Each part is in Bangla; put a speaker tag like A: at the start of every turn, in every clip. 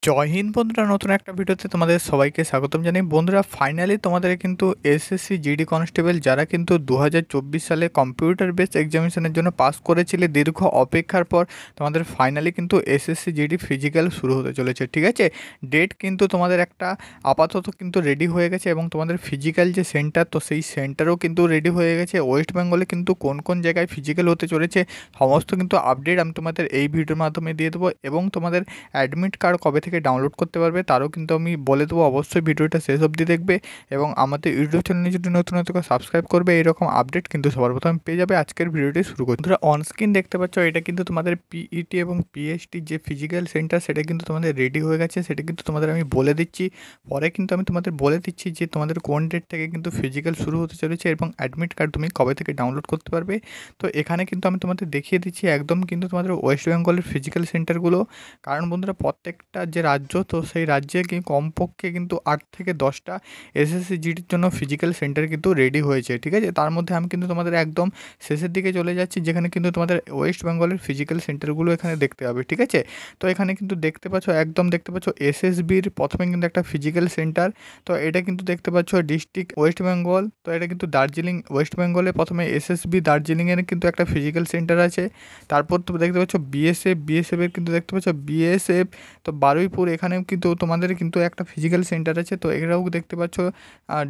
A: জয় হিন্দ বন্ধুরা, নতুন একটা ভিডিওতে তোমাদের সবাইকে স্বাগতম জানাই। বন্ধুরা, ফাইনালি তোমাদের কিন্তু এসএসসি জিডি কনস্টেবল যারা কিন্তু 2024 সালে কম্পিউটার বেস এক্সামিনেশনের জন্য পাস করেছিলে, দীর্ঘ অপেক্ষার পর তোমাদের ফাইনালি কিন্তু এসএসসি জিডি ফিজিক্যাল শুরু হতে চলেছে। ঠিক আছে, ডেট কিন্তু তোমাদের একটা আপাতত কিন্তু রেডি হয়ে গেছে এবং তোমাদের ফিজিক্যাল যে সেন্টার, তো সেই সেন্টারও কিন্তু রেডি হয়ে গেছে। ওয়েস্ট বেঙ্গলে কিন্তু কোন কোন জায়গায় ফিজিক্যাল হতে চলেছে সমস্ত কিন্তু আপডেট আমি তোমাদের এই ভিডিওর মাধ্যমে দিয়ে দেবো, এবং তোমাদের অ্যাডমিট কার্ড কবে থেকে ডাউনলোড করতে পারবে তারও কিন্তু আমি বলে দেবো। অবশ্যই ভিডিওটা শেষ অবধি দেখবে এবং আমাদের ইউটিউব চ্যানেলে যদি নতুন নতুন সাবস্ক্রাইব করবে, এরকম আপডেট কিন্তু সবার প্রথমে পেয়ে যাবে। আজকের ভিডিওটি শুরু করছি। তোমরা অন স্ক্রিন দেখতে পাচ্ছ, এটা কিন্তু তোমাদের পিইটি এবং পিএইচডি যে ফিজিক্যাল সেন্টার সেটা কিন্তু তোমাদের রেডি হয়ে গেছে। সেটা কিন্তু তোমাদের আমি বলে দিচ্ছি, পরে কিন্তু আমি তোমাদের বলে দিচ্ছি যে তোমাদের কোন ডেট থেকে কিন্তু ফিজিক্যাল শুরু হতে চলেছে এবং অ্যাডমিট কার্ড তুমি কবে থেকে ডাউনলোড করতে পারবে। তো এখানে কিন্তু আমি তোমাদের দেখিয়ে দিচ্ছি একদম কিন্তু তোমাদের ওয়েস্ট বেঙ্গলের ফিজিক্যাল সেন্টারগুলো। কারণ বন্ধুরা, প্রত্যেকটা যে রাজ্য, তো সেই রাজ্যে কমপক্ষে কিন্তু 8 থেকে 10টা এসএসসি জিডির জন্য ফিজিক্যাল সেন্টার কিন্তু রেডি হয়েছে। ঠিক আছে, তার মধ্যে আমি কিন্তু তোমাদের একদম শেষের দিকে চলে যাচ্ছি, যেখানে কিন্তু তোমাদের ওয়েস্ট বেঙ্গলের ফিজিক্যাল সেন্টারগুলো এখানে দেখতে হবে। ঠিক আছে, তো এখানে কিন্তু দেখতে পাচ্ছ, একদম দেখতে পাচ্ছ এসএসবির প্রথমে কিন্তু একটা ফিজিক্যাল সেন্টার। তো এটা কিন্তু দেখতে পাচ্ছ ডিস্ট্রিক্ট ওয়েস্ট বেঙ্গল। তো এটা কিন্তু দার্জিলিং ওয়েস্ট বেঙ্গলে প্রথমে এসএসবি দার্জিলিংয়ের কিন্তু একটা ফিজিক্যাল সেন্টার আছে। তারপর তো দেখতে পাচ্ছ বিএসএফের কিন্তু দেখতে পাচ্ছ বিএসএফ। তো বারুইপুর, এখানেও কিন্তু তোমাদের কিন্তু একটা ফিজিক্যাল সেন্টার আছে। তো এরাও দেখতে পাচ্ছ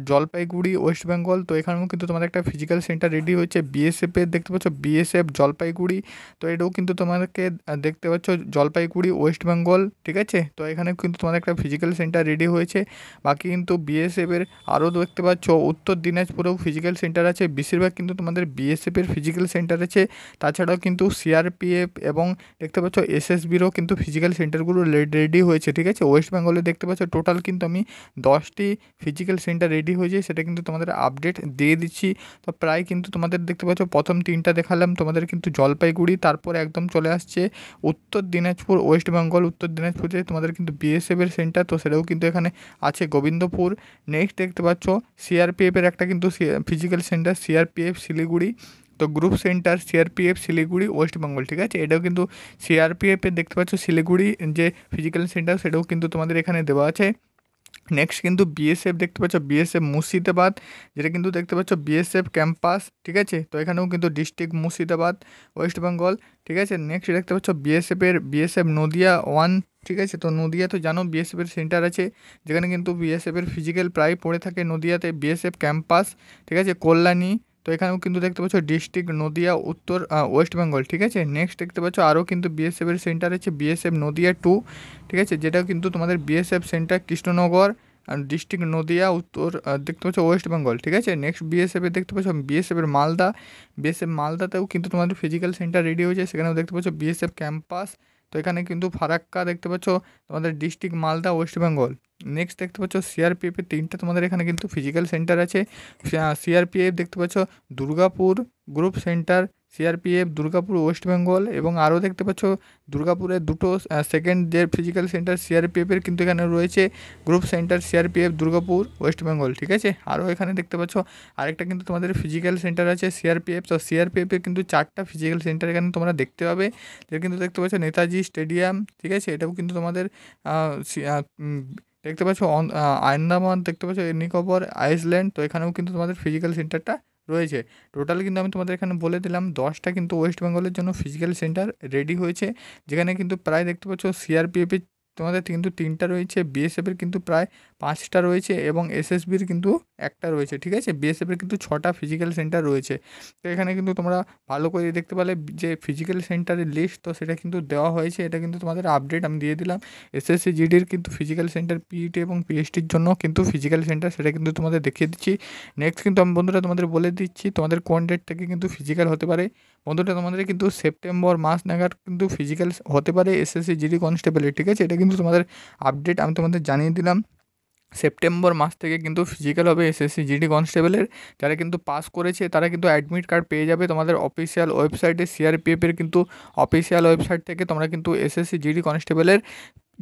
A: জলপাইগুড়ি ওয়েস্ট বেঙ্গল। তো এখানেও কিন্তু তোমাদের একটা ফিজিক্যাল সেন্টার রেডি হয়েছে বিএসএফের, দেখতে পাচ্ছ বিএসএফ জলপাইগুড়ি। তো এটাও কিন্তু তোমাদেরকে দেখতে পাচ্ছ জলপাইগুড়ি ওয়েস্ট বেঙ্গল। ঠিক আছে, তো এখানে কিন্তু তোমাদের একটা ফিজিক্যাল সেন্টার রেডি হয়েছে। বাকি কিন্তু বিএসএফের আরও দেখতে পাচ্ছ উত্তর দিনাজপুরেও ফিজিক্যাল সেন্টার আছে। বেশিরভাগ কিন্তু তোমাদের বিএসএফের ফিজিক্যাল সেন্টার আছে। তাছাড়াও কিন্তু সিআরপিএফ এবং দেখতে পাচ্ছ এসএসবিরও কিন্তু ফিজিক্যাল সেন্টারগুলো রেডি হয়েছে। ঠিক আছে, ওয়েস্ট বেঙ্গলে দেখতে পাচ্ছ টোটাল কিন্তু আমি 10টি ফিজিক্যাল সেন্টার রেডি হয়েছে, সেটা কিন্তু তোমাদের আপডেট দিয়ে দিচ্ছি। তো প্রায় কিন্তু তোমাদের দেখতে পাচ্ছ প্রথম 3টা দেখালাম তোমাদের কিন্তু জলপাইগুড়ি, তারপর একদম চলে আসছে উত্তর দিনাজপুর ওয়েস্ট বেঙ্গল। উত্তর দিনাজপুরে তোমাদের কিন্তু বিএসএফের সেন্টার, তো সেটাও কিন্তু এখানে আছে গোবিন্দপুর। নেক্সট দেখতে পাচ্ছ সিআরপিএফের একটা কিন্তু ফিজিক্যাল সেন্টার সিআরপিএফ শিলিগুড়ি। তো group centre CRPF Siliguri West Bengal. ঠিক আছে, এটাও কিন্তু সিআরপিএফের দেখতে পাচ্ছ শিলিগুড়ি যে ফিজিক্যাল সেন্টার, সেটাও কিন্তু তোমাদের এখানে দেওয়া আছে। নেক্সট কিন্তু বিএসএফ দেখতে পাচ্ছ বিএসএফ মুর্শিদাবাদ, যেটা কিন্তু দেখতে পাচ্ছ বিএসএফ ক্যাম্পাস। ঠিক আছে, তো এখানেও কিন্তু ডিস্ট্রিক্ট মুর্শিদাবাদ ওয়েস্ট বেঙ্গল। ঠিক আছে, নেক্সট দেখতে পাচ্ছ বিএসএফ নদিয়া 1। ঠিক আছে, তো নদিয়া তো জানো বিএসএফের সেন্টার আছে, যেখানে কিন্তু বিএসএফের ফিজিক্যাল প্রায় পড়ে থাকে নদিয়াতে বিএসএফ ক্যাম্পাস। ঠিক আছে, কল্যাণী। তো এখানেও কিন্তু দেখতে পাচ্ছ ডিস্ট্রিক্ট নদিয়া উত্তর ওয়েস্ট বেঙ্গল। ঠিক আছে, নেক্সট দেখতে পাচ্ছ আরও কিন্তু বিএসএফের সেন্টার আছে বিএসএফ নদিয়া 2। ঠিক আছে, যেটাও কিন্তু তোমাদের BSF centre Krishnanagar district Nadia উত্তর দেখতে পাচ্ছ ওয়েস্ট বেঙ্গল। ঠিক আছে, নেক্সট বিএসএফের দেখতে পাচ্ছ বিএসএফের মালদা। বিএসএফ মালদাতেও কিন্তু তোমাদের ফিজিক্যাল সেন্টার রেডি হয়েছে, সেখানেও দেখতে পাচ্ছ বিএসএফ ক্যাম্পাস। তো এখানে কিন্তু ফারাক্কা দেখতে পাচ্ছ তোমাদের district Malda West Bengal. Next দেখতে পাচ্ছ সিআরপিএফের 3টা তোমাদের এখানে কিন্তু ফিজিক্যাল সেন্টার আছে। সিআরপিএফ দেখতে পাচ্ছ Durgapur group centre CRPF Durgapur West Bengal, এবং আরও দেখতে পাচ্ছ দুর্গাপুরের দুটো সেকেন্ড যে ফিজিক্যাল সেন্টার সিআরপিএফের কিন্তু এখানে রয়েছে group centre CRPF Durgapur West Bengal. ঠিক আছে, আরও এখানে দেখতে পাচ্ছ আরেকটা কিন্তু তোমাদের ফিজিক্যাল সেন্টার আছে সিআরপিএফ। তো সিআরপিএফের কিন্তু 4টা ফিজিক্যাল সেন্টার এখানে তোমরা দেখতে পাবে, যেটা কিন্তু দেখতে পাচ্ছ নেতাজি স্টেডিয়াম। ঠিক আছে, এটাও কিন্তু তোমাদের দেখতে পাচ্ছ আন্দামান দেখতে পাচ্ছ নিকোবর আইসল্যান্ড। তো এখানেও কিন্তু তোমাদের ফিজিক্যাল সেন্টারটা রয়েছে। টোটাল কিন্তু আমি তোমাদের এখানে বলে দিলাম 10টা কিন্তু ওয়েস্ট বেঙ্গলের জন্য ফিজিক্যাল সেন্টার রেডি হয়েছে, যেখানে কিন্তু প্রায় দেখতে পাচ্ছ সিআরপিএফের তোমাদের কিন্তু 3টা রয়েছে, বিএসএফের কিন্তু প্রায় 5টা রয়েছে এবং এসএসবির কিন্তু একটা রয়েছে। ঠিক আছে, বিএসএফের কিন্তু 6টা ফিজিক্যাল সেন্টার রয়েছে। তো এখানে কিন্তু তোমরা ভালো করে দেখতে পেলে যে ফিজিক্যাল সেন্টারের লিস্ট, তো সেটা কিন্তু দেওয়া হয়েছে। এটা কিন্তু তোমাদের আপডেট আমি দিয়ে দিলাম। এসএসসি জিডির কিন্তু ফিজিক্যাল সেন্টার পিইটি এবং পিএইচডির জন্য কিন্তু ফিজিক্যাল সেন্টার, সেটা কিন্তু তোমাদের দেখিয়ে দিচ্ছি। নেক্সট কিন্তু আমি বন্ধুরা তোমাদের বলে দিচ্ছি তোমাদের কোন ডেট থেকে কিন্তু ফিজিক্যাল হতে পারে। বন্ধুরা, তোমাদের কিন্তু সেপ্টেম্বর মাস নাগাদ কিন্তু ফিজিক্যাল হতে পারে এসএসসি জিডি কনস্টেবলের। ঠিক আছে, এটা কিন্তু তোমাদের আপডেট আমি তোমাদের জানিয়ে দিলাম। সেপ্টেম্বর মাস থেকে কিন্তু ফিজিক্যাল হবে এসএসসি জিডি কনস্টেবলের। যারা কিন্তু পাস করেছে তারা কিন্তু অ্যাডমিট কার্ড পেয়ে যাবে তোমাদের অফিসিয়াল ওয়েবসাইটে। সিআরপিএফের কিন্তু অফিসিয়াল ওয়েবসাইট থেকে তোমরা কিন্তু এসএসসি জিডি কনস্টেবলের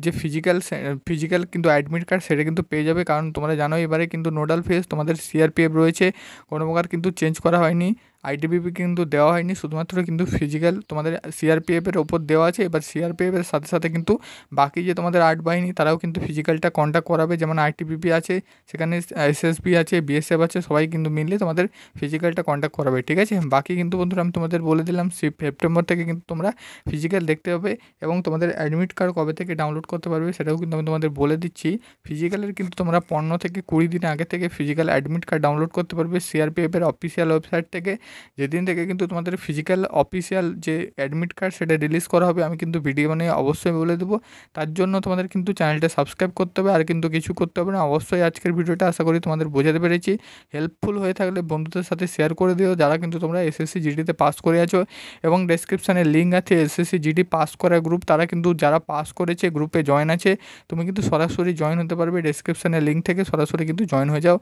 A: যে ফিজিক্যাল কিন্তু অ্যাডমিট কার্ড সেটা কিন্তু পেয়ে যাবে। কারণ তোমরা জানো এবারে কিন্তু নোডাল ফেজ তোমাদের সিআরপিএফ রয়েছে, কোনো প্রকার কিন্তু চেঞ্জ করা হয়নি। আইটিবিপি কিন্তু দেওয়া হয়নি, শুধুমাত্র কিন্তু ফিজিক্যাল তোমাদের সিআরপিএফের ওপর দেওয়া আছে। এবার সিআরপিএফের সাথে সাথে কিন্তু বাকি যে তোমাদের আর্ট বাহিনী তারাও কিন্তু ফিজিক্যালটা কন্ডাক্ট করাবে, যেমন আইটিবিপি আছে, সেখানে এসএসবি আছে, বিএসএফ আছে, সবাই কিন্তু মিললে তোমাদের ফিজিক্যালটা কন্ডাক্ট করাবে, ঠিক আছে। বাকি কিন্তু বন্ধুরা আমি তোমাদের বলে দিলাম সেপ্টেম্বর থেকে কিন্তু তোমরা ফিজিক্যাল দেখতে হবে, এবং তোমাদের অ্যাডমিট কার্ড কবে থেকে ডাউনলোড করতে পারবে সেটাও কিন্তু আমি তোমাদের বলে দিচ্ছি। ফিজিক্যালের কিন্তু তোমরা 15 থেকে 20 দিন আগে থেকে ফিজিক্যাল অ্যাডমিট কার্ড ডাউনলোড করতে পারবে সিআরপিএফের অফিসিয়াল ওয়েবসাইট থেকে। যেদিন থেকে কিন্তু তোমাদের ফিজিক্যাল অফিসিয়াল যে অ্যাডমিট কার্ড সেটা রিলিজ করা হবে, আমি কিন্তু ভিডিও বানিয়ে অবশ্যই বলে দেবো। তার জন্য তোমাদের কিন্তু চ্যানেলটা সাবস্ক্রাইব করতে হবে, আর কিন্তু কিছু করতে হবে না। অবশ্যই আজকের ভিডিওটা আশা করি তোমাদের বোঝাতে পেরেছি। হেল্পফুল হয়ে থাকলে বন্ধুদের সাথে শেয়ার করে দিও, যারা কিন্তু তোমরা এসএসসি জিডিতে পাস করে আছো, এবং ডেসক্রিপশানে লিঙ্ক আছে এসএসসি জিডি পাস করা গ্রুপ, তারা কিন্তু যারা পাস করেছে গ্রুপে জয়েন আছে, তুমি কিন্তু সরাসরি জয়েন হতে পারবে, ডেসক্রিপশানে লিঙ্ক থেকে সরাসরি কিন্তু জয়েন হয়ে যাও।